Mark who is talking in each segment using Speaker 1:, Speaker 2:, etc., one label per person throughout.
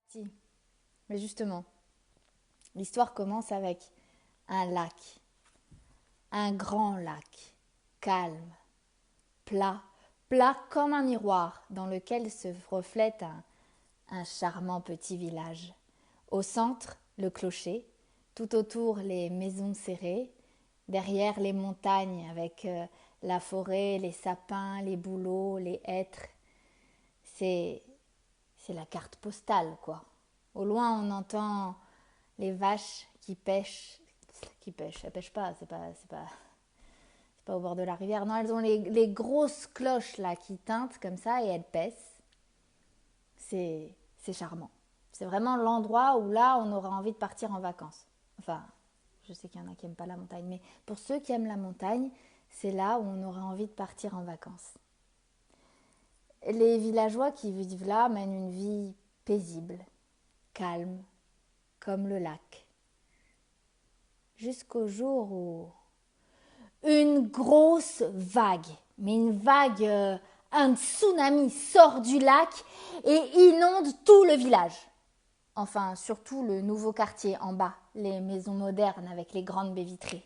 Speaker 1: Si, mais justement, l'histoire commence avec un lac, un grand lac, calme, plat, plat comme un miroir dans lequel se reflète un charmant petit village. Au centre, le clocher, tout autour les maisons serrées, derrière les montagnes avec la forêt, les sapins, les bouleaux, les hêtres. C'est c'est la carte postale, quoi. Au loin, on entend les vaches qui pêchent. Elles pêchent pas, c'est pas au bord de la rivière. Non, elles ont les grosses cloches là qui tintent comme ça et elles paissent. C'est charmant. C'est vraiment l'endroit où là, on aura envie de partir en vacances. Enfin, je sais qu'il y en a qui n'aiment pas la montagne, mais pour ceux qui aiment la montagne, c'est là où on aura envie de partir en vacances. Les villageois qui vivent là mènent une vie paisible, calme, comme le lac. Jusqu'au jour où une grosse vague, mais une vague, un tsunami sort du lac et inonde tout le village. Enfin, surtout le nouveau quartier en bas, les maisons modernes avec les grandes baies vitrées.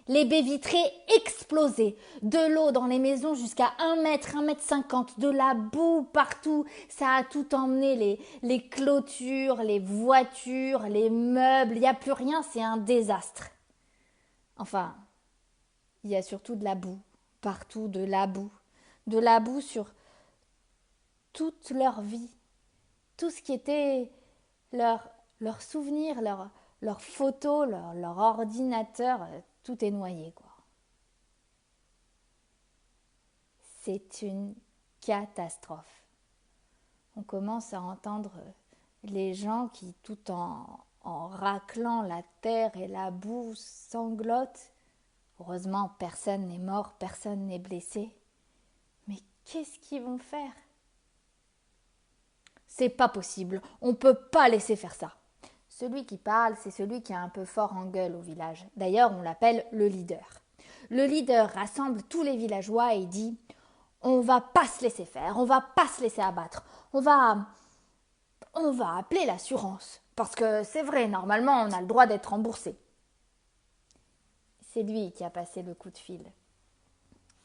Speaker 1: Les baies vitrées explosées, de l'eau dans les maisons jusqu'à 1 mètre, 1 mètre 50, de la boue partout. Ça a tout emmené, les clôtures, les voitures, les meubles. Il n'y a plus rien, c'est un désastre. Enfin, il y a surtout de la boue, partout de la boue. De la boue sur toute leur vie. Tout ce qui était leurs souvenirs, leurs photos, leur ordinateur, tout est noyé, quoi. C'est une catastrophe. On commence à entendre les gens qui, tout en raclant la terre et la boue, sanglotent. Heureusement, personne n'est mort, personne n'est blessé. Mais qu'est-ce qu'ils vont faire? C'est pas possible, on peut pas laisser faire ça. Celui qui parle, c'est celui qui est un peu fort en gueule au village. D'ailleurs, on l'appelle le leader. Le leader rassemble tous les villageois et dit: on va pas se laisser faire, on va pas se laisser abattre, on va appeler l'assurance. Parce que c'est vrai, normalement, on a le droit d'être remboursé. C'est lui qui a passé le coup de fil.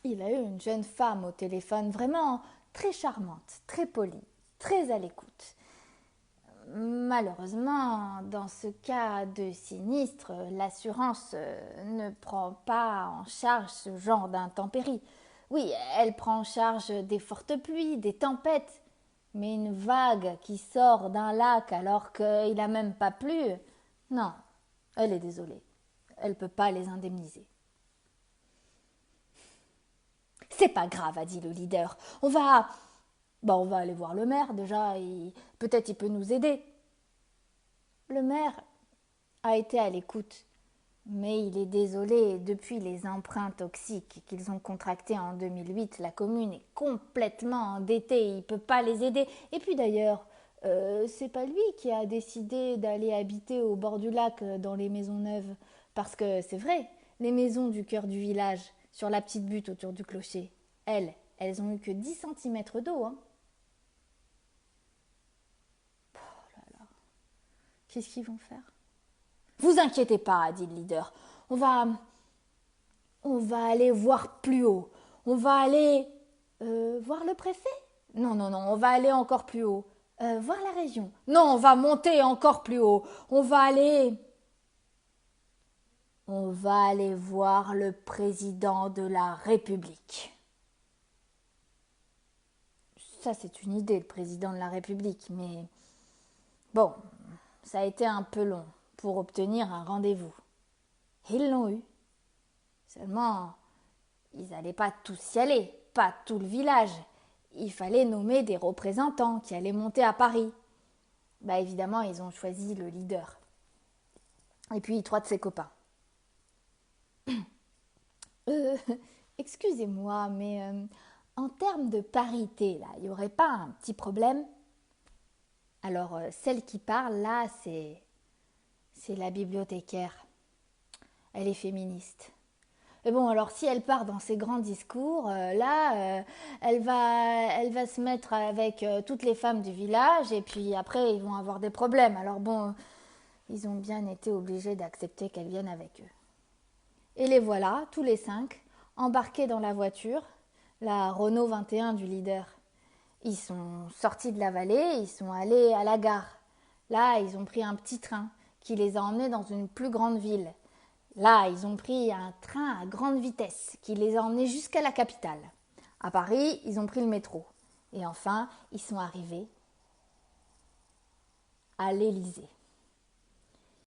Speaker 1: Il a eu une jeune femme au téléphone, vraiment très charmante, très polie, très à l'écoute. Malheureusement, dans ce cas de sinistre, l'assurance ne prend pas en charge ce genre d'intempéries. Oui, elle prend en charge des fortes pluies, des tempêtes, mais une vague qui sort d'un lac alors qu'il n'a même pas plu, non, elle est désolée. Elle ne peut pas les indemniser. C'est pas grave, a dit le leader. On va aller voir le maire déjà, peut-être il peut nous aider. Le maire a été à l'écoute, mais il est désolé, depuis les emprunts toxiques qu'ils ont contractés en 2008, la commune est complètement endettée, il ne peut pas les aider. Et puis d'ailleurs, c'est pas lui qui a décidé d'aller habiter au bord du lac dans les maisons neuves, parce que c'est vrai, les maisons du cœur du village, sur la petite butte autour du clocher, elles ont eu que 10 centimètres d'eau, hein. Qu'est-ce qu'ils vont faire? Vous inquiétez pas, a dit le leader. On va aller voir plus haut. On va aller voir le préfet. Non, non, non, on va aller encore plus haut. Voir la région. Non, on va monter encore plus haut. On va aller voir le président de la République. Ça, c'est une idée, le président de la République, mais bon, ça a été un peu long pour obtenir un rendez-vous. Ils l'ont eu. Seulement, ils n'allaient pas tous y aller, pas tout le village. Il fallait nommer des représentants qui allaient monter à Paris. Bah évidemment, ils ont choisi le leader. Et puis 3 de ses copains. Euh, excusez-moi, mais en termes de parité, là, il n'y aurait pas un petit problème? Alors, celle qui parle, là, c'est la bibliothécaire. Elle est féministe. Et bon, alors si elle part dans ses grands discours, là, elle va se mettre avec toutes les femmes du village et puis après, ils vont avoir des problèmes. Alors bon, ils ont bien été obligés d'accepter qu'elle vienne avec eux. Et les voilà, tous les 5, embarqués dans la voiture, la Renault 21 du leader. Ils sont sortis de la vallée, ils sont allés à la gare. Là, ils ont pris un petit train qui les a emmenés dans une plus grande ville. Là, ils ont pris un train à grande vitesse qui les a emmenés jusqu'à la capitale. À Paris, ils ont pris le métro. Et enfin, ils sont arrivés à l'Élysée.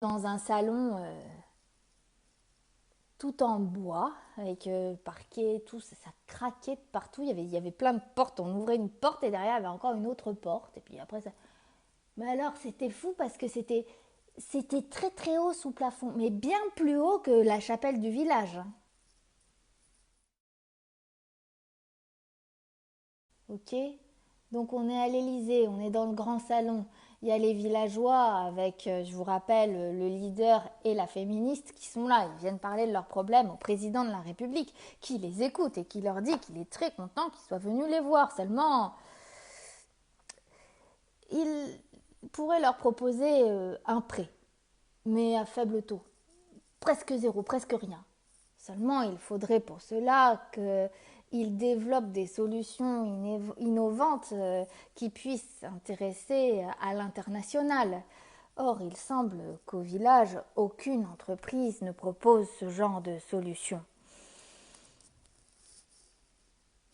Speaker 1: Dans un salon tout en bois, avec parquet, tout, ça craquait de partout. Il y avait plein de portes. On ouvrait une porte et derrière, il y avait encore une autre porte. Et puis après, ça... Mais alors, c'était fou parce que c'était très très haut sous plafond, mais bien plus haut que la chapelle du village. Ok? Donc on est à l'Élysée, on est dans le grand salon. Il y a les villageois avec, je vous rappelle, le leader et la féministe qui sont là. Ils viennent parler de leurs problèmes au président de la République, qui les écoute et qui leur dit qu'il est très content qu'ils soient venus les voir. Seulement, il pourrait leur proposer un prêt, mais à faible taux. Presque zéro, presque rien. Seulement, il faudrait pour cela qu'ils développent des solutions innovantes qui puissent intéresser à l'international. Or, il semble qu'au village, aucune entreprise ne propose ce genre de solution.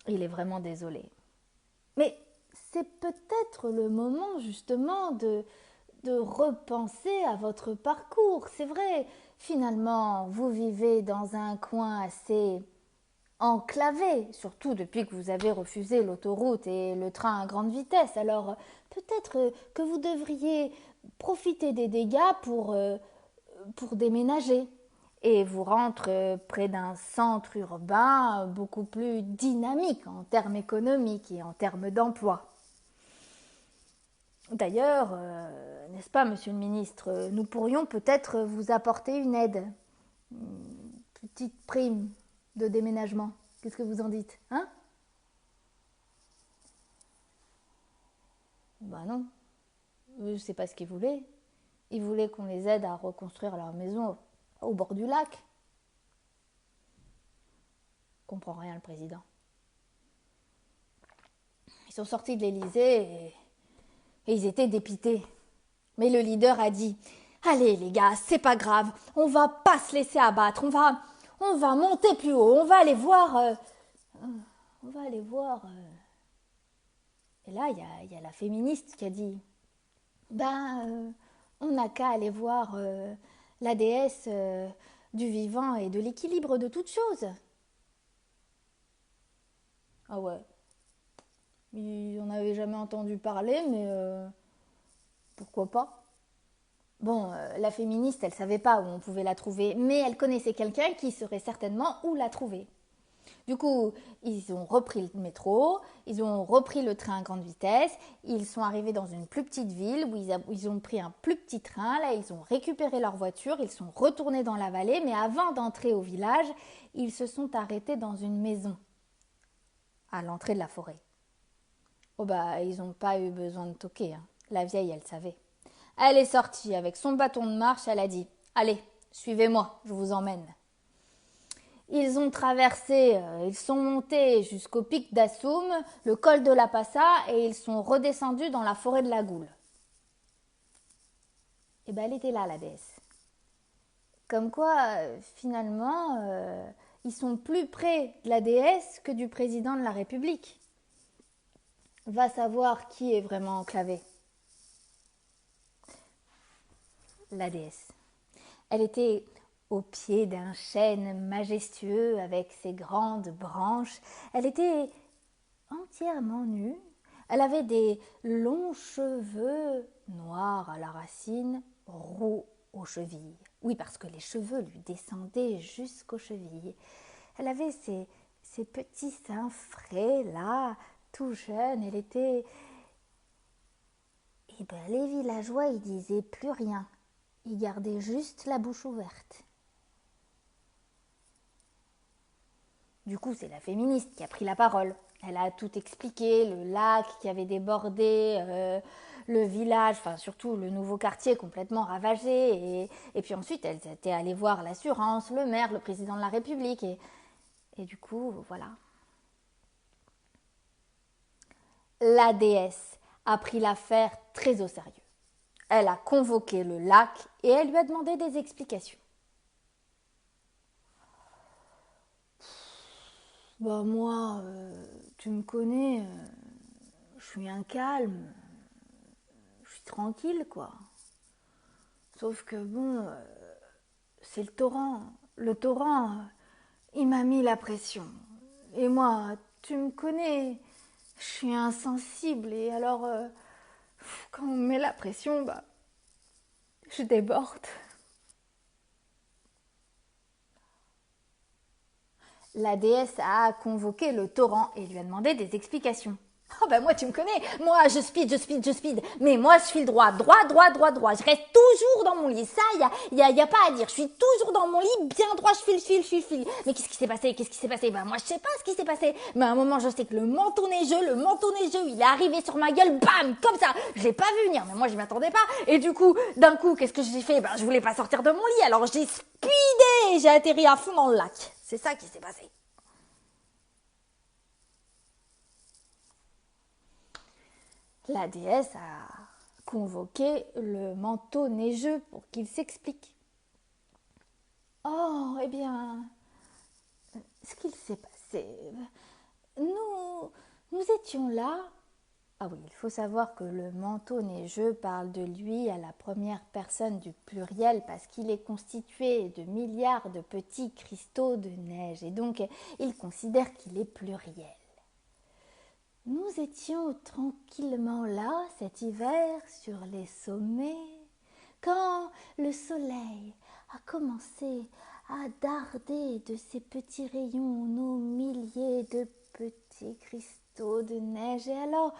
Speaker 1: Il est vraiment désolé. Mais c'est peut-être le moment justement de repenser à votre parcours. C'est vrai, finalement, vous vivez dans un coin assez enclavé, surtout depuis que vous avez refusé l'autoroute et le train à grande vitesse. Alors peut-être que vous devriez profiter des dégâts pour déménager et vous rendre près d'un centre urbain beaucoup plus dynamique en termes économiques et en termes d'emploi. D'ailleurs, n'est-ce pas, monsieur le ministre, nous pourrions peut-être vous apporter une aide, une petite prime de déménagement. Qu'est-ce que vous en dites, hein? Ben non, eux, c'est pas ce qu'ils voulaient. Ils voulaient qu'on les aide à reconstruire leur maison au bord du lac. Je comprends rien, le président. Ils sont sortis de l'Élysée et ils étaient dépités. Mais le leader a dit: allez les gars, c'est pas grave, on va pas se laisser abattre, on va monter plus haut, on va aller voir. On va aller voir. Et là, il y a la féministe qui a dit: on n'a qu'à aller voir la déesse du vivant et de l'équilibre de toutes choses. Ah ouais, on n'avait jamais entendu parler, mais pourquoi pas? Bon, la féministe, elle savait pas où on pouvait la trouver, mais elle connaissait quelqu'un qui saurait certainement où la trouver. Du coup, ils ont repris le métro, ils ont repris le train à grande vitesse, ils sont arrivés dans une plus petite ville où ils ont pris un plus petit train, là ils ont récupéré leur voiture, ils sont retournés dans la vallée, mais avant d'entrer au village, ils se sont arrêtés dans une maison à l'entrée de la forêt. Oh bah, ils n'ont pas eu besoin de toquer, hein. La vieille, elle savait. Elle est sortie avec son bâton de marche, elle a dit: allez, suivez-moi, je vous emmène. Ils ont traversé, ils sont montés jusqu'au pic d'Assoum, le col de la Passa, et ils sont redescendus dans la forêt de la Goule. Et bien elle était là, la déesse. Comme quoi, finalement, ils sont plus près de la déesse que du président de la République. Va savoir qui est vraiment enclavé. La déesse. Elle était au pied d'un chêne majestueux avec ses grandes branches. Elle était entièrement nue. Elle avait des longs cheveux noirs à la racine, roux aux chevilles. Oui, parce que les cheveux lui descendaient jusqu'aux chevilles. Elle avait ces petits seins frais là, tout jeunes. Elle était... Eh bien, les villageois, ils disaient plus rien. Ils gardaient juste la bouche ouverte. Du coup, c'est la féministe qui a pris la parole. Elle a tout expliqué, le lac qui avait débordé, le village, enfin surtout le nouveau quartier complètement ravagé. Et puis ensuite, elle était allée voir l'assurance, le maire, le président de la République. Et du coup, voilà. La déesse a pris l'affaire très au sérieux. Elle a convoqué le lac et elle lui a demandé des explications. Bah moi, tu me connais, je suis un calme, je suis tranquille quoi. Sauf que bon, c'est le torrent. Le torrent, il m'a mis la pression. Et moi, tu me connais, je suis insensible et alors quand on me met la pression, bah je déborde. La déesse a convoqué le torrent et lui a demandé des explications. Oh ben moi tu me connais, moi je speed, mais moi je file droit. Je reste toujours dans mon lit, ça y a pas à dire, je suis toujours dans mon lit, bien droit, je file. Mais qu'est-ce qui s'est passé? Ben moi je sais pas ce qui s'est passé, mais à un moment je sais que le manteau neigeux, il est arrivé sur ma gueule, bam, comme ça, je l'ai pas vu venir, mais moi je m'attendais pas, et du coup, d'un coup, qu'est-ce que j'ai fait? Ben je voulais pas sortir de mon lit, alors j'ai speedé, j'ai atterri à fond dans le lac, c'est ça qui s'est passé. La déesse a convoqué le manteau neigeux pour qu'il s'explique. Oh, eh bien, ce qu'il s'est passé, nous étions là. Ah oui, il faut savoir que le manteau neigeux parle de lui à la première personne du pluriel parce qu'il est constitué de milliards de petits cristaux de neige et donc il considère qu'il est pluriel. Nous étions tranquillement là cet hiver sur les sommets quand le soleil a commencé à darder de ses petits rayons nos milliers de petits cristaux de neige. Et alors,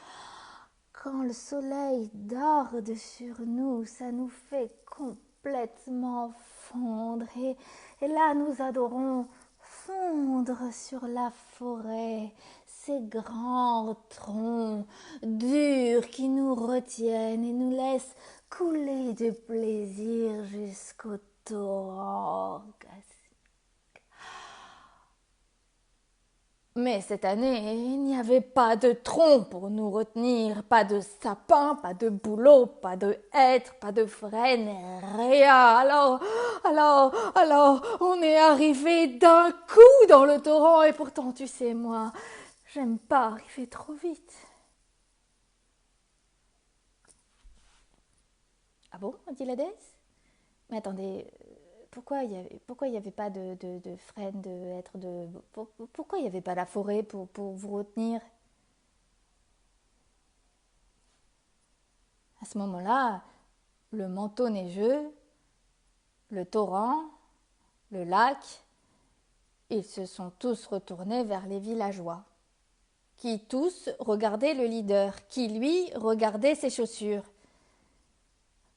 Speaker 1: quand le soleil darde sur nous, ça nous fait complètement fondre. Et là, nous adorons fondre sur la forêt, ces grands troncs durs qui nous retiennent et nous laissent couler de plaisir jusqu'au torrent. Mais cette année, il n'y avait pas de tronc pour nous retenir, pas de sapin, pas de bouleau, pas de hêtre, pas de frêne, rien. Alors, on est arrivé d'un coup dans le torrent et pourtant, tu sais, moi, j'aime pas arriver trop vite. Ah bon, dit la déesse? Mais attendez, pourquoi il y avait pas de frêne, de hêtre, pourquoi il n'y avait pas la forêt pour vous retenir? À ce moment-là, le manteau neigeux, le torrent, le lac, ils se sont tous retournés vers les villageois, qui tous regardaient le leader, qui lui regardait ses chaussures.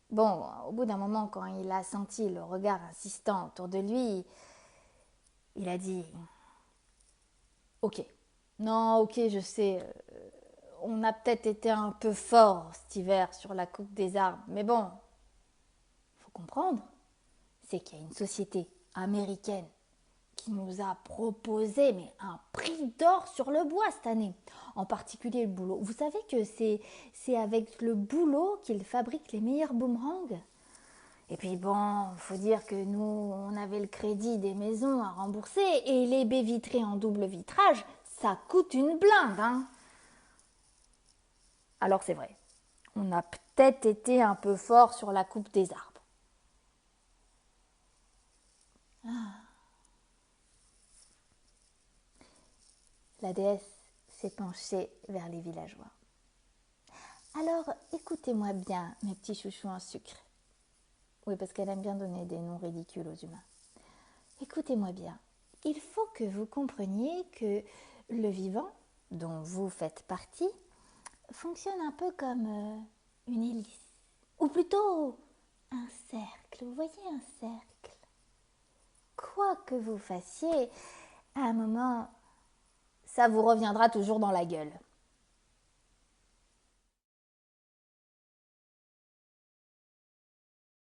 Speaker 1: Bon, au bout d'un moment, quand il a senti le regard insistant autour de lui, il a dit « Ok, non, ok, je sais, on a peut-être été un peu fort cet hiver sur la coupe des arbres, mais bon, faut comprendre, c'est qu'il y a une société américaine qui nous a proposé mais un prix d'or sur le bois cette année, en particulier le bouleau. Vous savez que c'est avec le bouleau qu'ils fabriquent les meilleurs boomerangs. Et puis bon, faut dire que nous, on avait le crédit des maisons à rembourser et les baies vitrées en double vitrage, ça coûte une blinde, hein. Alors c'est vrai, on a peut-être été un peu fort sur la coupe des arbres. La déesse s'est penchée vers les villageois. Alors, écoutez-moi bien, mes petits chouchous en sucre. Oui, parce qu'elle aime bien donner des noms ridicules aux humains. Écoutez-moi bien. Il faut que vous compreniez que le vivant, dont vous faites partie, fonctionne un peu comme une hélice. Ou plutôt un cercle. Vous voyez un cercle? Quoi que vous fassiez, à un moment, ça vous reviendra toujours dans la gueule.